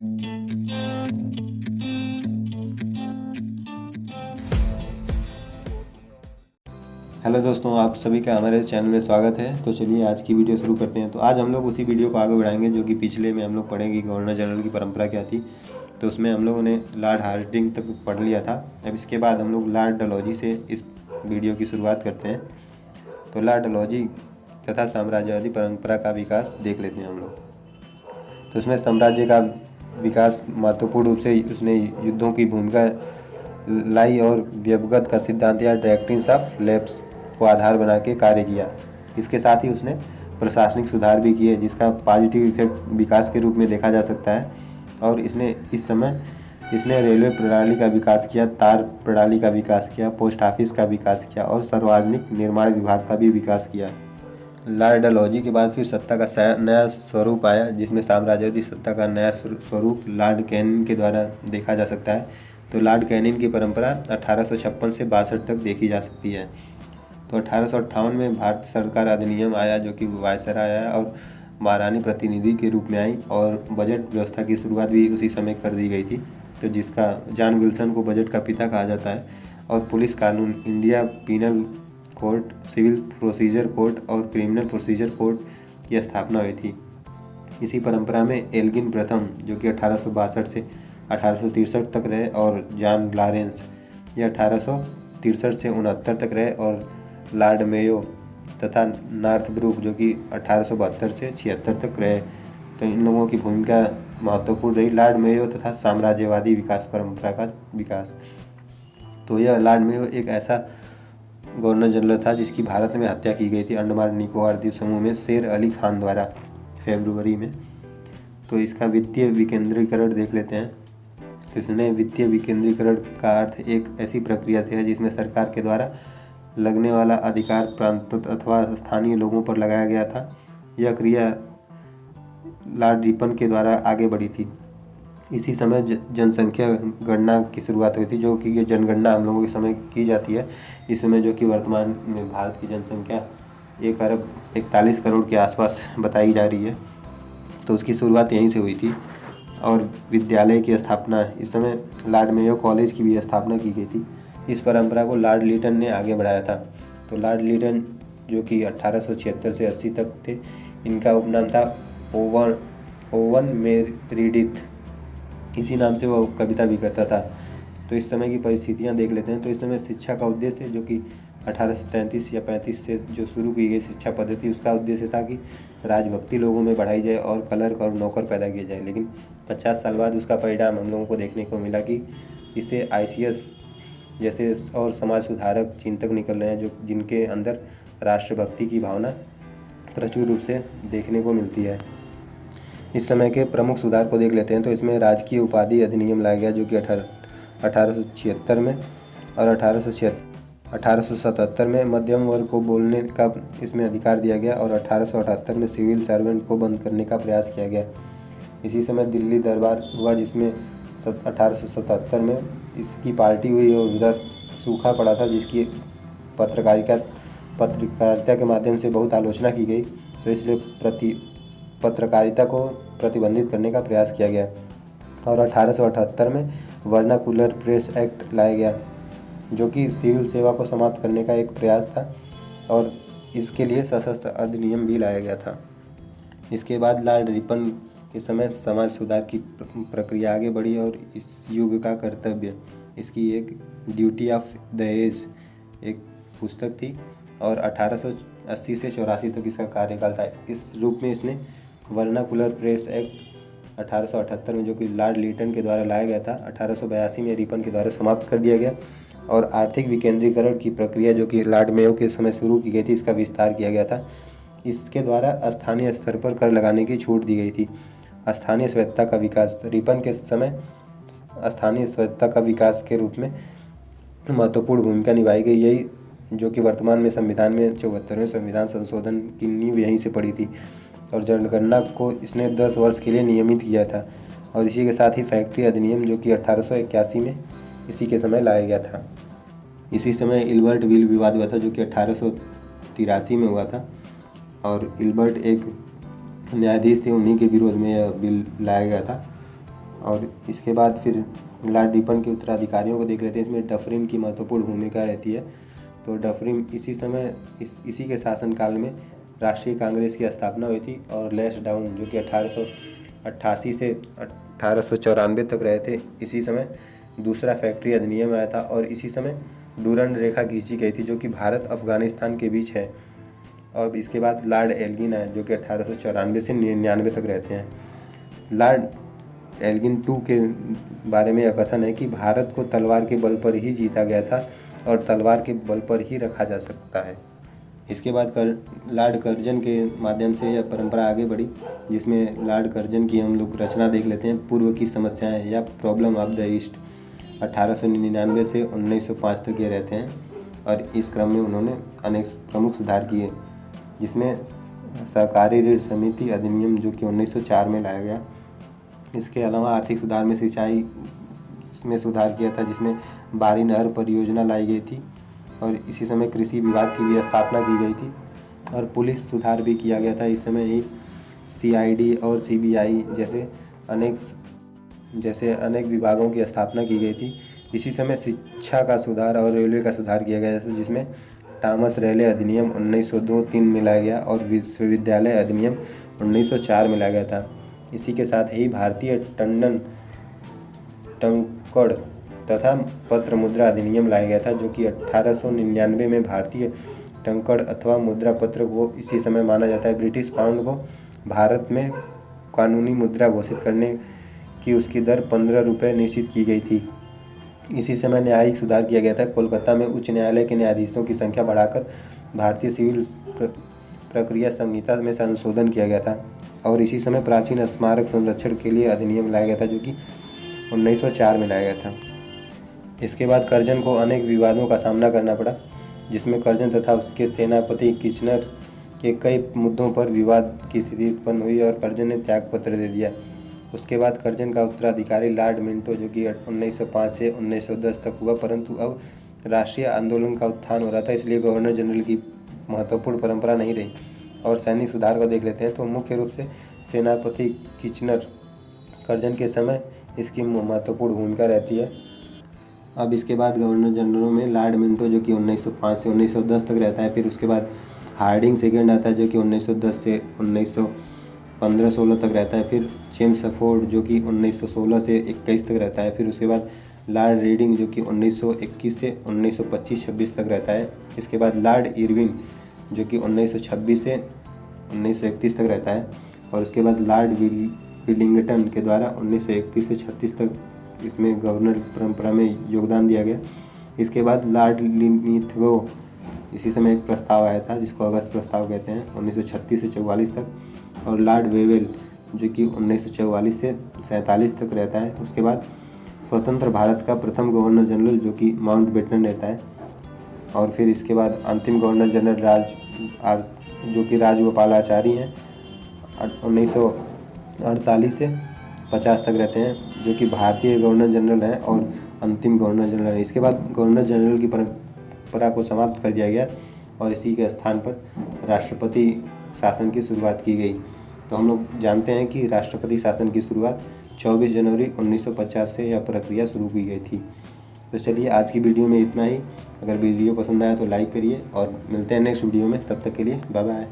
Hello दोस्तों, आप सभी का हमारे चैनल में स्वागत है। तो चलिए आज की वीडियो शुरू करते हैं। तो आज हम लोग उसी वीडियो को आगे बढ़ाएंगे जो कि पिछले में हम लोग पढ़ेंगे गवर्नर जनरल की परंपरा क्या थी। तो उसमें हम लोगों ने लॉर्ड हार्डिंग तक पढ़ लिया था। अब इसके बाद हम लोग लॉर्ड डलहौजी से इस वीडियो की शुरुआत करते हैं। तो लॉर्ड डलहौजी तथा साम्राज्यवादी परंपरा का विकास देख लेते हैं हम लोग। तो उसमें साम्राज्य का विकास महत्वपूर्ण रूप से उसने युद्धों की भूमिका लाई और व्यवगत का सिद्धांत या डायरेक्टिव्स ऑफ लेब्स को आधार बना के कार्य किया। इसके साथ ही उसने प्रशासनिक सुधार भी किए जिसका पॉजिटिव इफेक्ट विकास के रूप में देखा जा सकता है। और इसने रेलवे प्रणाली का विकास किया, तार प्रणाली का विकास किया, पोस्ट ऑफिस का विकास किया और सार्वजनिक निर्माण विभाग का भी विकास किया। लॉर्ड डलहौजी के बाद फिर सत्ता का नया स्वरूप आया जिसमें साम्राज्यवादी सत्ता का नया स्वरूप लॉर्ड कैनिंग के द्वारा देखा जा सकता है। तो लॉर्ड कैनिंग की परंपरा 1856 से 62 तक देखी जा सकती है। तो 1858 में भारत सरकार अधिनियम आया जो कि वायसराय आया और महारानी प्रतिनिधि के रूप में आई और बजट व्यवस्था की शुरुआत भी उसी समय कर दी गई थी। तो जिसका जॉन विल्सन को बजट का पिता कहा जाता है। और पुलिस कानून, India penal court, civil procedure court और क्रिमिनल प्रोसीजर कोर्ट की स्थापना हुई थी। इसी परंपरा में एल्गिन प्रथम जो कि 1862 से 1863 तक रहे और जॉन लॉरेंस ये 1863 से 69 तक रहे और लॉर्ड मेयो तथा नॉर्थब्रुक जो कि 1872 से 76 तक रहे। तो इन लोगों की भूमिका महत्वपूर्ण रही। लॉर्ड मेयो तथा साम्राज्यवादी विकास परंपरा का विकास। तो यह लॉर्ड मेयो एक ऐसा गवर्नर जनरल था जिसकी भारत में हत्या की गई थी अंडमान निकोबार द्वीप समूह में शेर अली खान द्वारा फरवरी में। तो इसका वित्तीय विकेंद्रीकरण देख लेते हैं। तो इसने वित्तीय विकेंद्रीकरण का अर्थ एक ऐसी प्रक्रिया से है जिसमें सरकार के द्वारा लगने वाला अधिकार प्रांत अथवा स्थानीय लोगों पर लगाया गया था। यह क्रिया लॉर्ड रिपन के द्वारा आगे बढ़ी थी। इसी समय जनसंख्या गणना की शुरुआत हुई थी जो कि ये जनगणना हम लोगों के समय की जाती है। इस समय जो कि वर्तमान में भारत की जनसंख्या 1,41 करोड़ के आसपास बताई जा रही है। तो उसकी शुरुआत यहीं से हुई थी। और विद्यालय की स्थापना, इस समय लॉर्ड मेयो कॉलेज की भी स्थापना की गई थी। इस परंपरा को लॉर्ड लिटन ने आगे बढ़ाया था। तो लॉर्ड लिटन जो कि 1876 से 80 तक थे, इनका उपनाम था ओवन मेरिडिथ। इसी नाम से वो कविता भी करता था। तो इस समय की परिस्थितियां देख लेते हैं। तो इस समय शिक्षा का उद्देश्य जो कि 1833 या 35 से जो शुरू की गई शिक्षा पद्धति, उसका उद्देश्य था कि राजभक्ति लोगों में बढ़ाई जाए और क्लर्क और नौकर पैदा किए जाए। लेकिन 50 साल बाद उसका परिणाम हम लोगों को देखने को मिला कि इससे ICS जैसे और समाज सुधारक चिंतक निकल रहे हैं जो जिनके अंदर राष्ट्रभक्ति की भावना प्रचुर रूप से देखने को मिलती है। इस समय के प्रमुख सुधार को देख लेते हैं। तो इसमें राजकीय उपाधि अधिनियम लाया गया जो कि 1876 में और 1877 में मध्यम वर्ग को बोलने का इसमें अधिकार दिया गया और 1878 में सिविल सर्वेंट को बंद करने का प्रयास किया गया। इसी समय दिल्ली दरबार हुआ जिसमें 1877 में इसकी पार्टी हुई और उधर सूखा पड़ा था जिसकी पत्रकारिता के माध्यम से बहुत आलोचना की गई। तो इसलिए पत्रकारिता को प्रतिबंधित करने का प्रयास किया गया। और 1878 में वर्नाकुलर प्रेस एक्ट लाया गया जो कि सिविल सेवा को समाप्त करने का एक प्रयास था और इसके लिए सशस्त्र अधिनियम भी लाया गया था। इसके बाद लॉर्ड रिपन के समय समाज सुधार की प्रक्रिया आगे बढ़ी और इस युग का कर्तव्य, इसकी एक ड्यूटी ऑफ द एज एक पुस्तक थी और 1880 से 84 तक इसका कार्यकाल था। इस रूप में इसने वर्नाकुलर प्रेस एक्ट 1878 में जो कि लॉर्ड लिटन के द्वारा लाया गया था, 1882 में रिपन के द्वारा समाप्त कर दिया गया। और आर्थिक विकेंद्रीकरण की प्रक्रिया जो कि लॉर्ड मेयो के समय शुरू की गई थी, इसका विस्तार किया गया था। इसके द्वारा स्थानीय स्तर पर कर लगाने की छूट दी गई थी। स्थानीय स्वायत्तता का विकास, रिपन के समय स्थानीय स्वायत्तता का विकास के रूप में महत्वपूर्ण भूमिका निभाई गई। यही जो कि वर्तमान में संविधान में 74वें संविधान संशोधन की नींव यहीं से पड़ी थी। और जनगणना को इसने 10 वर्ष के लिए नियमित किया था। और इसी के साथ ही फैक्ट्री अधिनियम जो कि 1881 में इसी के समय लाया गया था। इसी समय इल्बर्ट बिल विवाद हुआ था जो कि 1883 में हुआ था। और इल्बर्ट एक न्यायाधीश थे, उन्हीं के विरोध में यह बिल लाया गया था। और इसके बाद फिर लॉर्ड रिपन के उत्तराधिकारियों को देख लेते हैं। इसमें डफरिन की महत्वपूर्ण भूमिका रहती है। तो डफरिन इसी के शासनकाल में राष्ट्रीय कांग्रेस की स्थापना हुई थी और लैंसडाउन जो कि 1888 से 1894 तक रहे थे। इसी समय दूसरा फैक्ट्री अधिनियम आया था और इसी समय डूरंड रेखा खींची गई थी जो कि भारत अफगानिस्तान के बीच है। और इसके बाद लॉर्ड एल्गिन आए जो कि 1894 से 99 तक रहते हैं। लॉर्ड एल्गिन 2 के बारे में यह कथन है कि भारत को तलवार के बल पर ही जीता गया था और तलवार के बल पर ही रखा जा सकता है। इसके बाद लॉर्ड कर्जन के माध्यम से यह परंपरा आगे बढ़ी, जिसमें लॉर्ड कर्जन की हम लोग रचना देख लेते हैं। पूर्व की समस्याएं या प्रॉब्लम ऑफ द ईस्ट 1899 से 1905 तक ये रहते हैं और इस क्रम में उन्होंने अनेक प्रमुख सुधार किए, जिसमें सहकारी ऋण समिति अधिनियम जो कि 1904 में लाया गया। इसके अलावा आर्थिक सुधार में सिंचाई में सुधार किया था, जिसमें बारी नहर परियोजना लाई गई थी और इसी समय कृषि विभाग की भी स्थापना की गई थी और पुलिस सुधार भी किया गया था। इस समय ही CID और CBI जैसे अनेक विभागों की स्थापना की गई थी। इसी समय शिक्षा का सुधार और रेलवे का सुधार किया गया था, जिसमें थॉमस रेले अधिनियम 1902-3 में लाया गया और विश्वविद्यालय अधिनियम 1904 में लाया गया था। इसी के साथ ही भारतीय टंकड़ तथा पत्र मुद्रा अधिनियम लाया गया था, जो कि 1899 में भारतीय टंकड़ अथवा मुद्रा पत्र को इसी समय माना जाता है। ब्रिटिश पाउंड को भारत में कानूनी मुद्रा घोषित करने की उसकी दर 15 रुपये निश्चित की गई थी। इसी समय न्यायिक सुधार किया गया था। कोलकाता में उच्च न्यायालय के न्यायाधीशों की संख्या बढ़ाकर भारतीय सिविल प्रक्रिया संहिता में संशोधन किया गया था और इसी समय प्राचीन स्मारक संरक्षण के लिए अधिनियम लाया गया था, जो कि 1904 में लाया गया था। इसके बाद कर्जन को अनेक विवादों का सामना करना पड़ा, जिसमें कर्जन तथा उसके सेनापति किचनर के कई मुद्दों पर विवाद की स्थिति उत्पन्न हुई और कर्जन ने त्यागपत्र दे दिया। उसके बाद कर्जन का उत्तराधिकारी लॉर्ड मिंटो जो कि 1905 से 1910 तक हुआ, परंतु अब राष्ट्रीय आंदोलन का उत्थान हो रहा था, इसलिए गवर्नर जनरल की महत्वपूर्ण परंपरा नहीं रही। और सैनिक सुधार को देख लेते हैं। तो मुख्य रूप से सेनापति किचनर कर्जन के समय इसकी महत्वपूर्ण भूमिका रहती है। अब इसके बाद गवर्नर जनरलों में लॉर्ड मिंटो जो कि 1905 से 1910 तक रहता है। फिर उसके बाद हार्डिंग सेकेंड आता है जो कि 1910 से 1915-16 तक रहता है। फिर चेम्सफोर्ड जो कि 1916 से 21 तक रहता है। फिर उसके बाद लॉर्ड रीडिंग जो कि 1921 से 1925-26 तक रहता है। इसके बाद लॉर्ड इरविन जो कि 1926 से 1931 तक रहता है और उसके बाद लॉर्ड विलिंगटन के द्वारा 1931 से 36 तक इसमें गवर्नर परंपरा में योगदान दिया गया। इसके बाद लॉर्ड लिन्थगो इसी समय एक प्रस्ताव आया था जिसको अगस्त प्रस्ताव कहते हैं 1936 से 44 तक और लॉर्ड वेवेल जो कि 1944 से 47 तक रहता है। उसके बाद स्वतंत्र भारत का प्रथम गवर्नर जनरल जो कि माउंटबेटन रहता है और फिर इसके बाद अंतिम गवर्नर जनरल जो कि राजगोपालाचारी हैं 1948 से 50 तक रहते हैं, जो कि भारतीय गवर्नर जनरल हैं और अंतिम गवर्नर जनरल हैं। इसके बाद गवर्नर जनरल की परंपरा को समाप्त कर दिया गया और इसी के स्थान पर राष्ट्रपति शासन की शुरुआत की गई। तो हम लोग जानते हैं कि राष्ट्रपति शासन की शुरुआत 24 जनवरी 1950 से यह प्रक्रिया शुरू की गई थी। तो चलिए आज की वीडियो में इतना ही। अगर वीडियो पसंद आया तो लाइक करिए और मिलते हैं नेक्स्ट वीडियो में। तब तक के लिए बाय बाय।